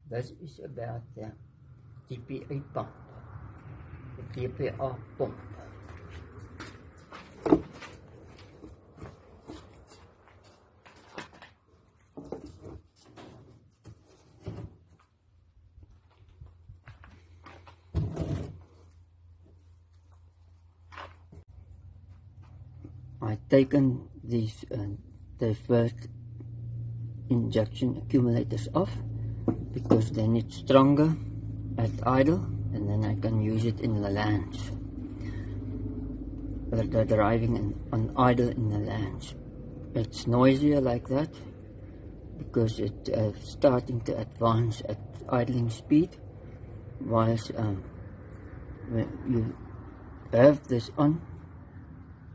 This is about the DPA pump, the DPA pump. I've taken these the first injection accumulators off because then it's stronger at idle, and then I can use it in the lands. They're driving on idle in the lands. It's noisier like that because it's starting to advance at idling speed, whilst when you have this on,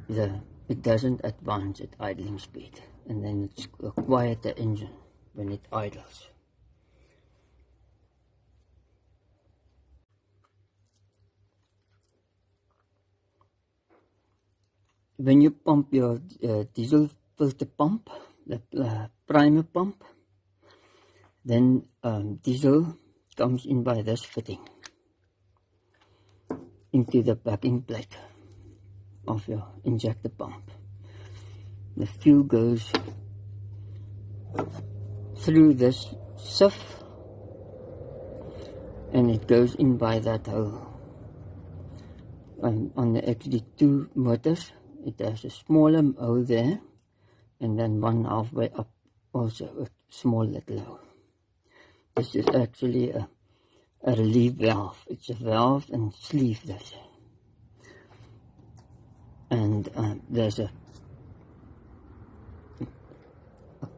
it doesn't advance at idling speed, and then it's a quieter engine when it idles. When you pump your diesel filter pump, the primer pump, then diesel comes in by this fitting into the backing plate of your injector pump. The fuel goes through this sieve and it goes in by that hole. On the XD2 motors, it has a smaller hole there, and then one halfway up also a small little hole. This is actually a relief valve. It's a valve and sleeve this. And there's a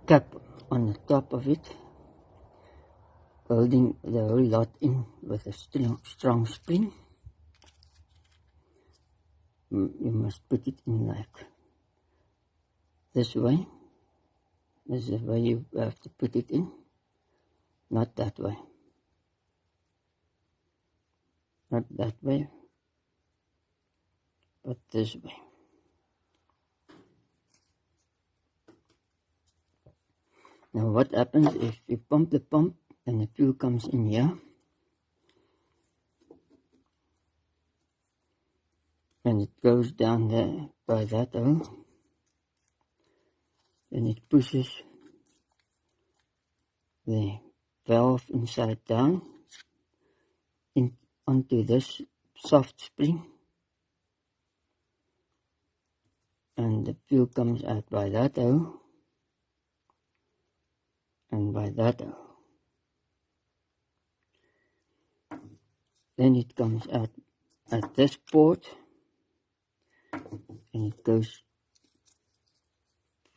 cap on the top of it, holding the whole lot in with a strong spring. You must put it in like this way. This is the way you have to put it in, not that way. Not that way, but this way. Now what happens if you pump the pump and the fuel comes in here, and it goes down there by that hole, and it pushes the valve inside down onto this soft spring, and the fuel comes out by that hole and by that hole. Then it comes out at this port, and it goes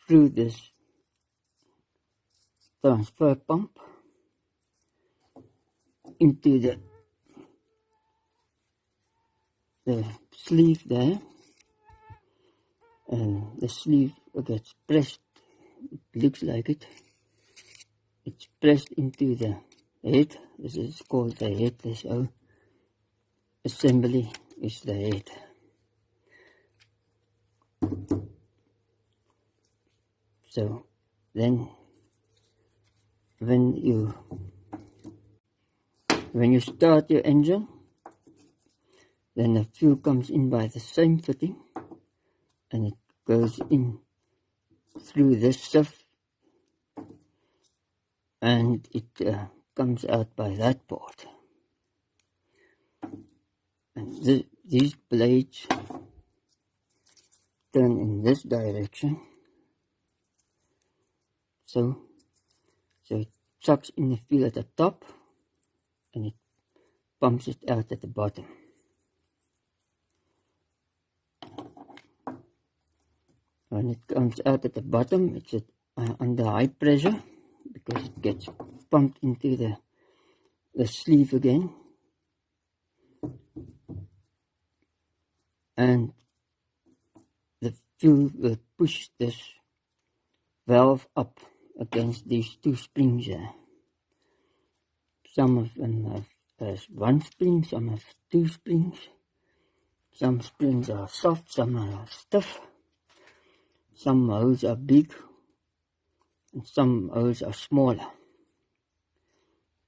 through this transfer pump into the sleeve there, and the sleeve gets pressed. It looks like it. It's pressed into the head. This is called the head. This whole assembly is the head. So then when you start your engine, then the fuel comes in by the same fitting, and it goes in through this sieve, and it comes out by that port. And these blades turn in this direction, so it sucks in the fuel at the top and it pumps it out at the bottom. When it comes out at the bottom, it's under high pressure because it gets pumped into the sleeve again, and the fuel will push this valve up against these two springs here. Some of them have one spring, some have two springs. Some springs are soft, some are stiff. Some holes are big and some holes are smaller.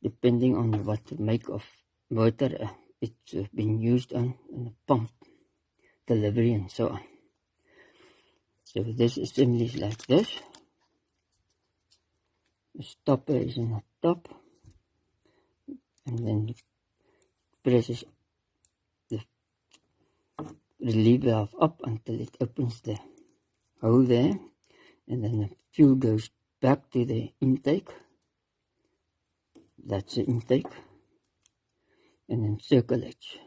depending on what make of motor it's been used on, and the pump, delivery and so on. So this assembly is like this. The stopper is in the top, and then it presses the relief valve up until it opens the hole there, and then the fuel goes back to the intake. That's the intake, and then circulates,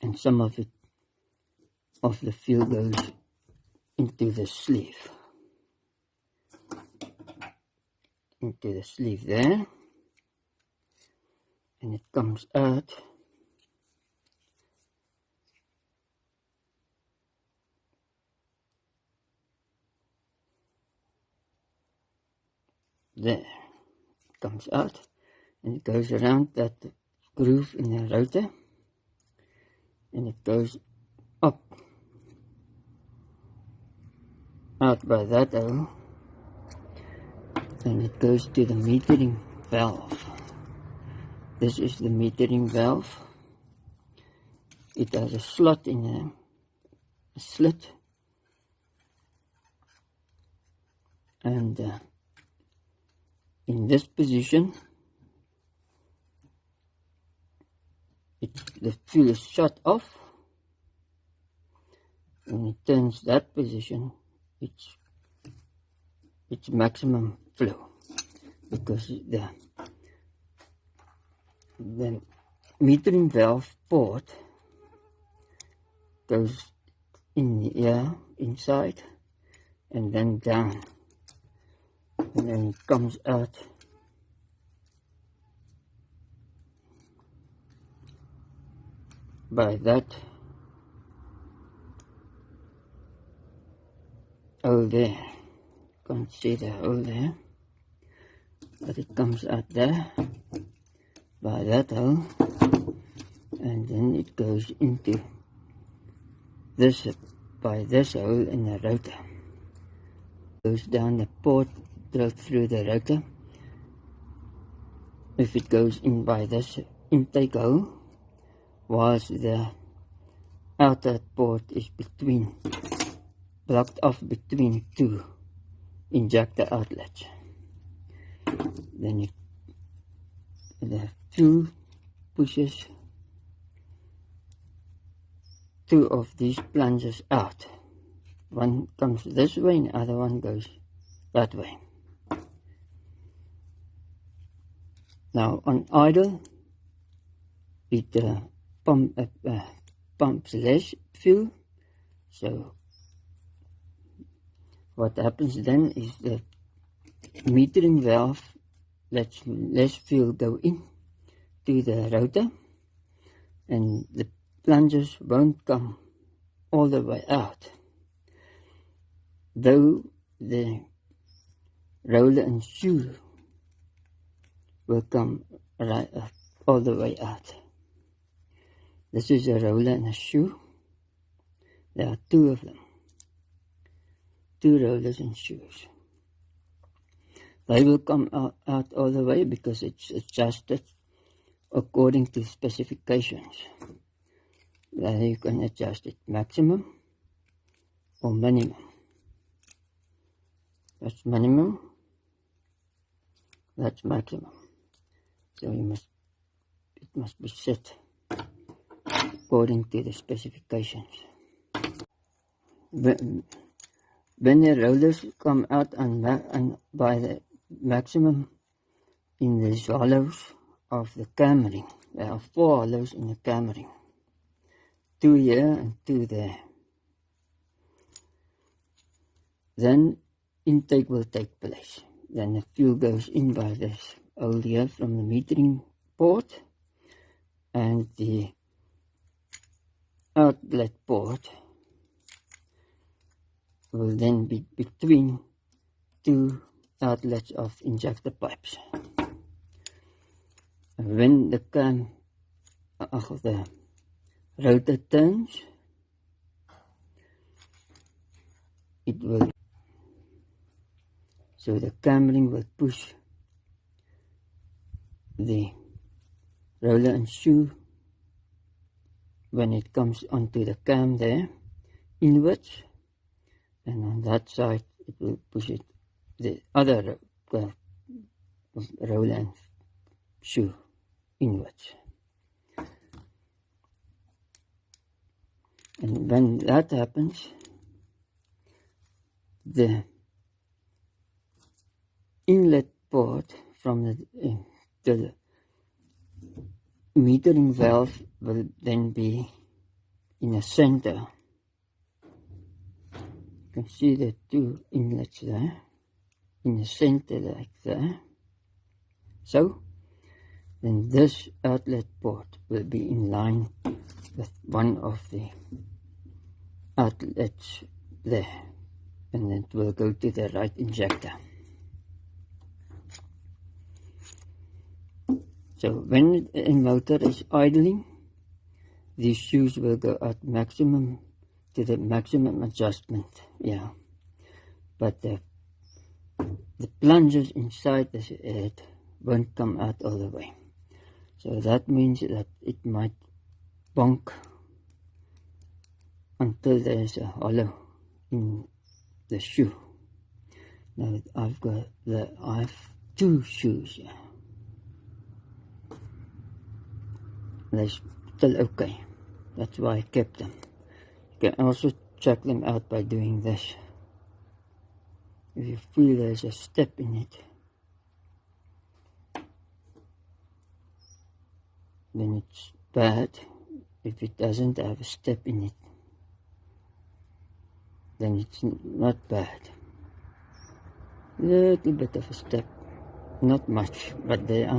and some of the fuel goes into the sleeve, there, and it comes out there. It comes out, and it goes around that groove in the rotor, and it goes up out by that hole, and it goes to the metering valve. This is the metering valve. It has a slot in there, a slit, and in this position, the fuel is shut off. When it turns that position, it's maximum flow, because the metering valve port goes in the air inside and then down, and then it comes out by that hole there. Can't see the hole there, but it comes out there by that hole, and then it goes into this by this hole in the rotor. Goes down the port, drilled through the rotor. If it goes in by this intake hole, whilst the outer port is blocked off between two injector outlets, then the fuel pushes two of these plungers out. One comes this way and the other one goes that way. Now on idle, it pumps less fuel, so what happens then is the metering valve lets less fuel go in to the rotor, and the plungers won't come all the way out, though the roller and shoe will come right all the way out. This is a roller and a shoe. There are two of them, two rollers and shoes. They will come out all the way because it's adjusted according to specifications. There you can adjust it maximum or minimum. That's minimum, that's maximum. So it must be set according to the specifications. When the rollers come out and by the maximum in the hollows of the camering, there are 4 hollows in the camering, 2 here and 2 there. Then intake will take place. Then the fuel goes in by this hole here from the metering port, and the outlet port will then be between 2 outlets of injector pipes. And when the rotor turns, so the camering will push the roller and shoe, when it comes onto the cam there, inwards, and on that side it will push it the other roller and shoe inwards. And when that happens, the inlet port from the metering valve will then be in the center. You can see the two inlets there, in the center like that. So, then this outlet port will be in line with one of the outlets there, and it will go to the right injector. So when a motor is idling, these shoes will go at maximum to the maximum adjustment, yeah. But the plungers inside the head won't come out all the way. So that means that it might bonk until there's a hollow in the shoe. Now I have two shoes here. They're still okay. That's why I kept them. You can also check them out by doing this. If you feel there's a step in it, then it's bad. If it doesn't have a step in it, then it's not bad. Little bit of a step, not much, but there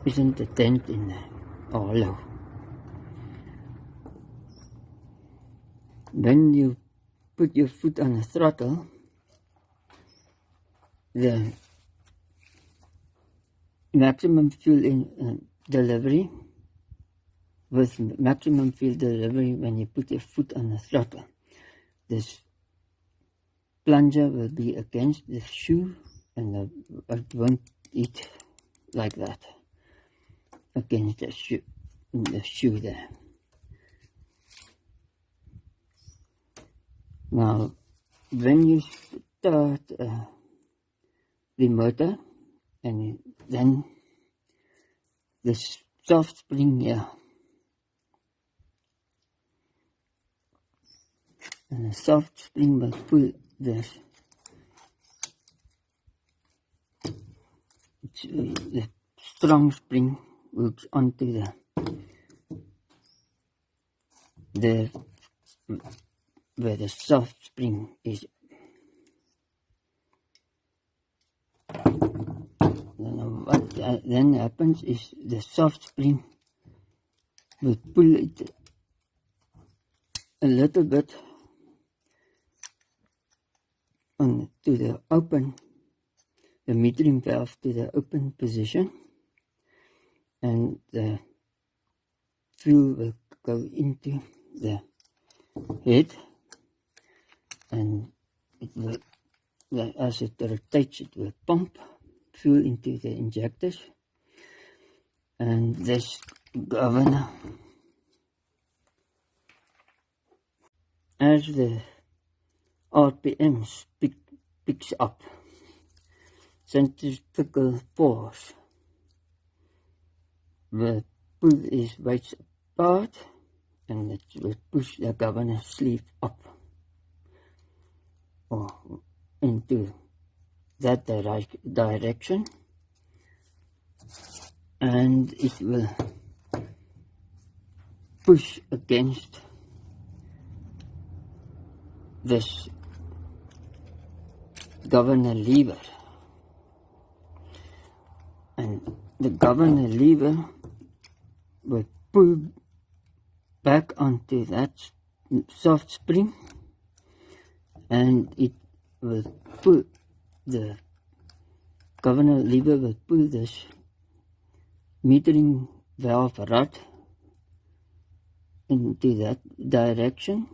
isn't a dent in there, or hollow. When you put your foot on the throttle, the maximum fuel delivery, with maximum fuel delivery when you put your foot on the throttle, this plunger will be against the shoe, and it won't eat like that against the shoe there. Now, when you start the motor, and then this soft spring here, and the soft spring will pull this. The strong spring hooks onto where the soft spring is. What then happens is the soft spring will pull it a little bit to the open, the metering valve to the open position, and the fuel will go into the head, and it will, as it rotates, it will pump fuel into the injectors, and this governor, as the RPMs picks up, centrifugal force will pull these weights apart, and it will push the governor sleeve up or into that direction, and it will push against this governor lever, and the governor lever will pull back onto that soft spring, and it will pull the governor lever will pull this metering valve rod into that direction,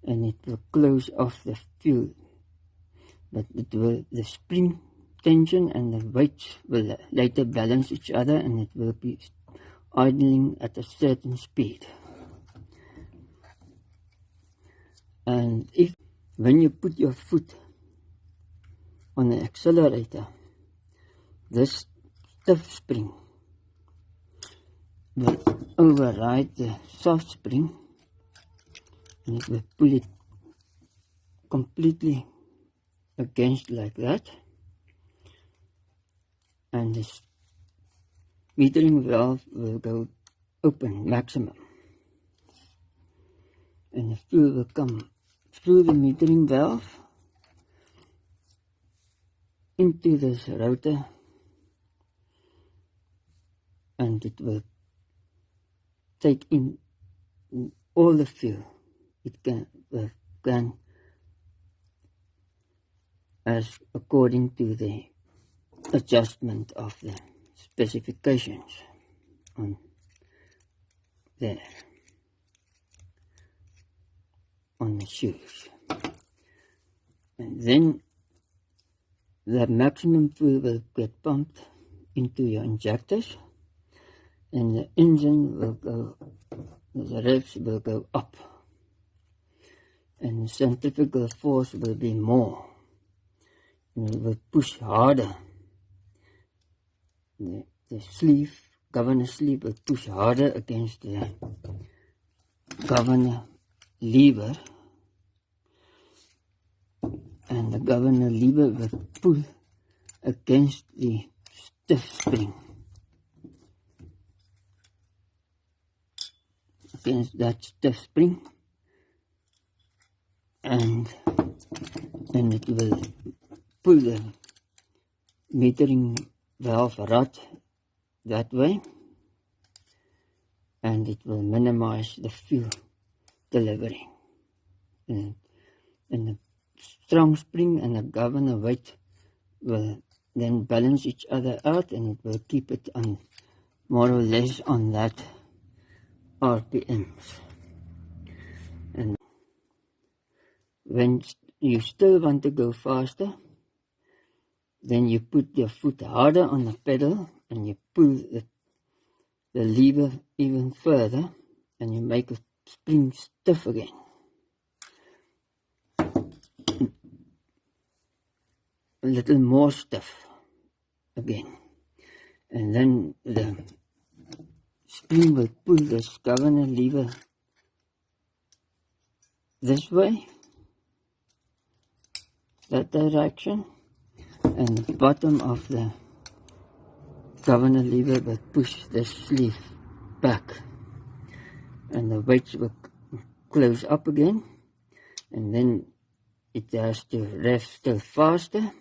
and it will close off the fuel, but the spring tension, and the weights will later balance each other, and it will be idling at a certain speed. And when you put your foot on the accelerator, this stiff spring will override the soft spring, and it will pull it completely against like that, and this metering valve will go open maximum, and the fuel will come through the metering valve into this rotor, and it will take in all the fuel it can as according to the adjustment of the specifications on there on the shoes. And then the maximum fuel will get pumped into your injectors, and the engine will go, the revs will go up, and the centrifugal force will be more, and it will push harder. The sleeve, governor sleeve, will push harder against the governor lever, and the governor lever will pull against the stiff spring, against that stiff spring, and it will pull the metering valve rod that way, and it will minimize the fuel delivery. And the strong spring and the governor weight will then balance each other out, and it will keep it on more or less on that RPMs. And when you still want to go faster, then you put your foot harder on the pedal, and you pull the lever even further, and you make the spring stiff again. A little more stiff again. And then the spring will pull this governor lever this way, that direction, and the bottom of the governor lever will push the sleeve back, and the weights will close up again, and then it has to rev still faster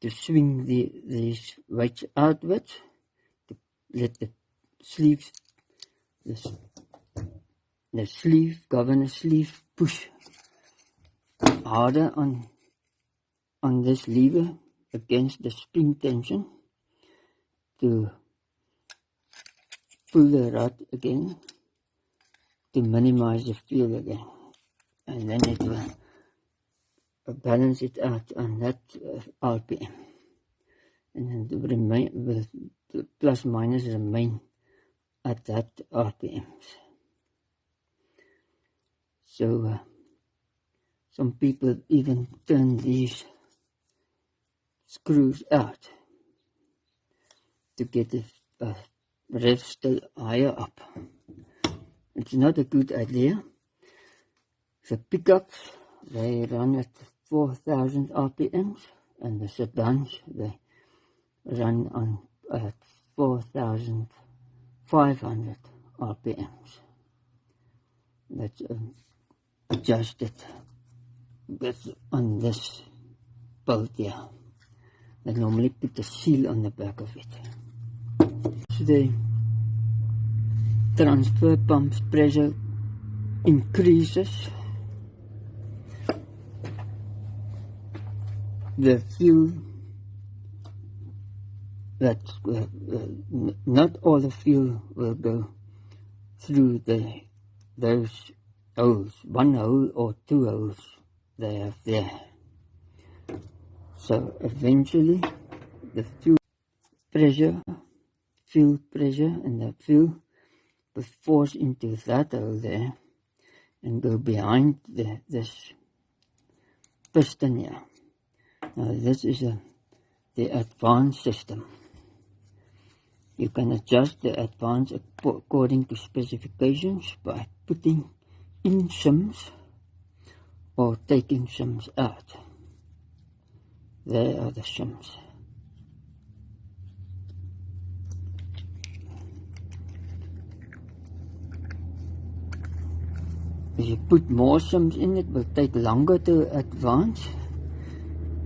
to swing these weights outwards, to let the sleeves, the sleeve, governor sleeve, push harder on this lever against the spring tension to pull the rod again, to minimize the fuel again, and then it will balance it out on that RPM, and then the plus minus remain at that RPMs. So some people even turn these screws out to get the rev still higher up. It's not a good idea. The pickups, they run at 4,000 RPMs, and the sedans, they run on at 4,500 RPMs. That's adjusted on this bolt here. They normally put a seal on the back of it. So the transfer pump's pressure increases, the fuel, not all the fuel will go through those holes, one hole or two holes they have there. So eventually the fuel pressure and the fuel will force into that hole there and go behind this piston here. Now this is the advanced system. You can adjust the advance according to specifications by putting in shims or taking shims out. There are the shims. If you put more shims in, it will take longer to advance.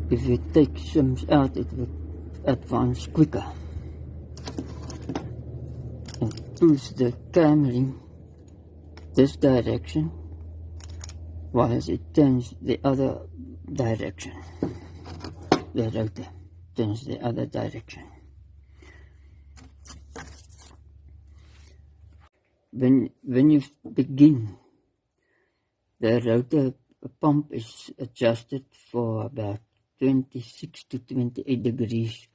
If you take shims out, it will advance quicker. And pulls the cam ring this direction whilst it turns the other direction. The rotor turns the other direction. When you begin, the rotor pump is adjusted for about 26 to 28 degrees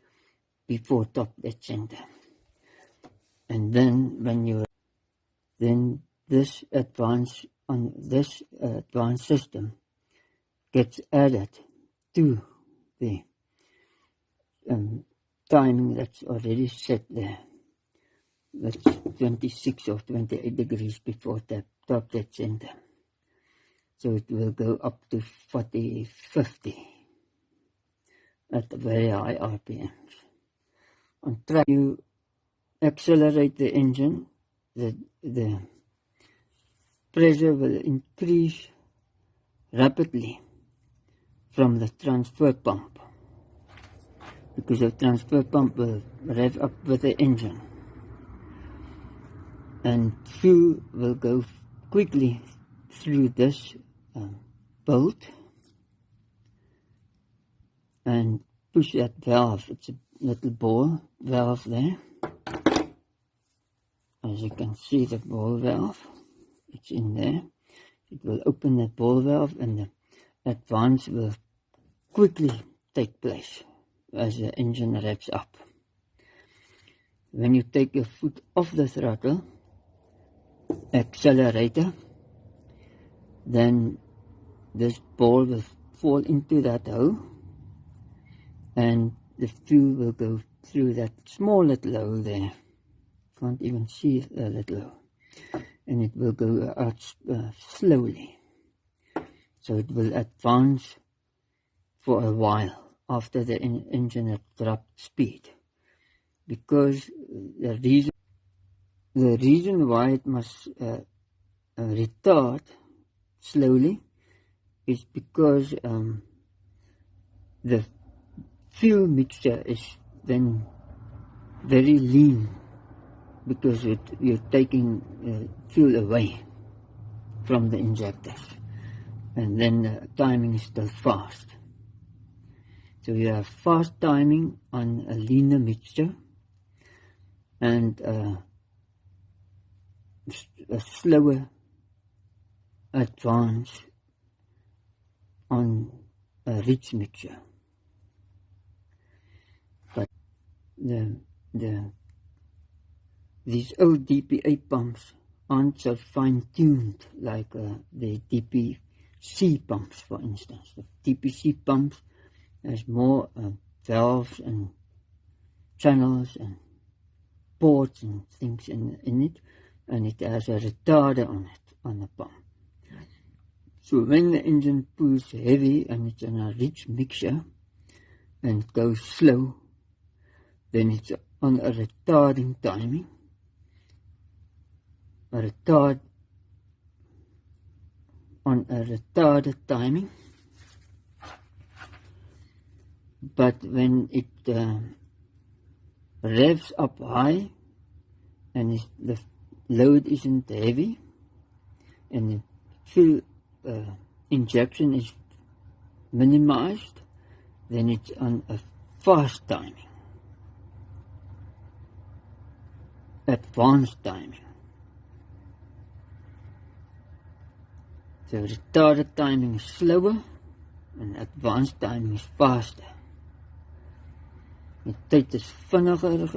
before top dead center. And then then this advance system gets added to the timing that's already set there. That's 26 or 28 degrees before the top dead center. So it will go up to 40, 50 at very high RPMs. On track, you accelerate the engine, the pressure will increase rapidly from the transfer pump, because the transfer pump will rev up with the engine, and fuel will go quickly through this bolt and push that valve. It's a little ball valve there. As you can see, the ball valve, it's in there. It will open the ball valve and the advance will quickly take place as the engine revs up. When you take your foot off the throttle, accelerator, then this ball will fall into that hole and the fuel will go through that small little hole there. Can't even see the little hole. And it will go out slowly. So it will advance for a while after the engine has dropped speed. Because the reason why it must retard slowly is because the fuel mixture is then very lean, because you're taking fuel away from the injectors, and then the timing is still fast. So you have fast timing on a leaner mixture and a slower advance on a rich mixture. But these old DPA pumps aren't so fine-tuned like the DPC pumps, for instance. The DPC pumps has more valves and channels and ports and things in it, and it has a retarder on it, on the pump. So when the engine pulls heavy and it's in a rich mixture and it goes slow, then it's on a retarding timing. On a retarded timing. But when it revs up high and the load isn't heavy and the fuel injection is minimized, then it's on a fast timing, advanced timing. So retarded timing is slower and advanced timing is faster. Die tyd is vinniger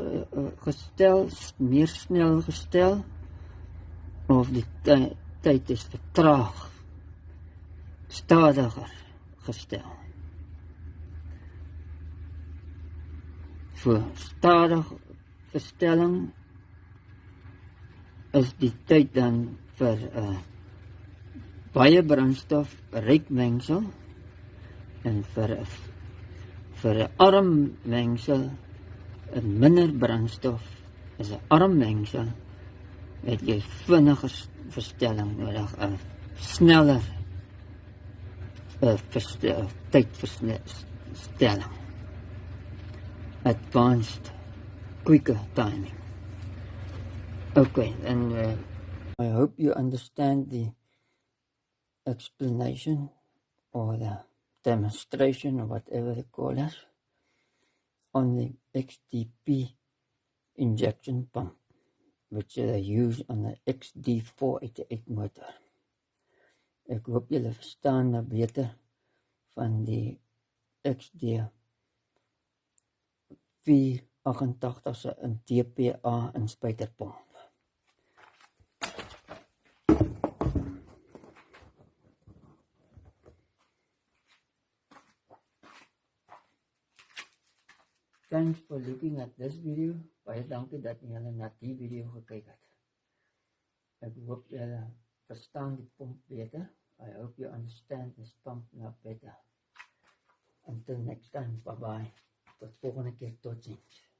gestel, meer snel gestel, of die tyd is vertraag, stadiger gestel. Voor stadige verstelling is die tyd dan vir baie brandstof, ryk mengsel, en vir 'n arm mengsel, minder brandstof, is 'n arm mengsel, het jy vinniger verstelling nodig, sneller tydverstelling. Advanced, quicker timing. Okay, and I hope you understand the explanation or the demonstration or whatever they call it on the XDP injection pump, which they use on the XD 488 motor. Ek hoop julle verstaan nou beter van die XD 488 se in DPA inspuiterpomp. Thanks for looking at this video. Baie dankie dat julle na die video gekyk het. Ek hoop julle verstaan die pomp beter. I hope you understand this pump now better. Until next time, bye bye. Tot volgende keer, tot ziens.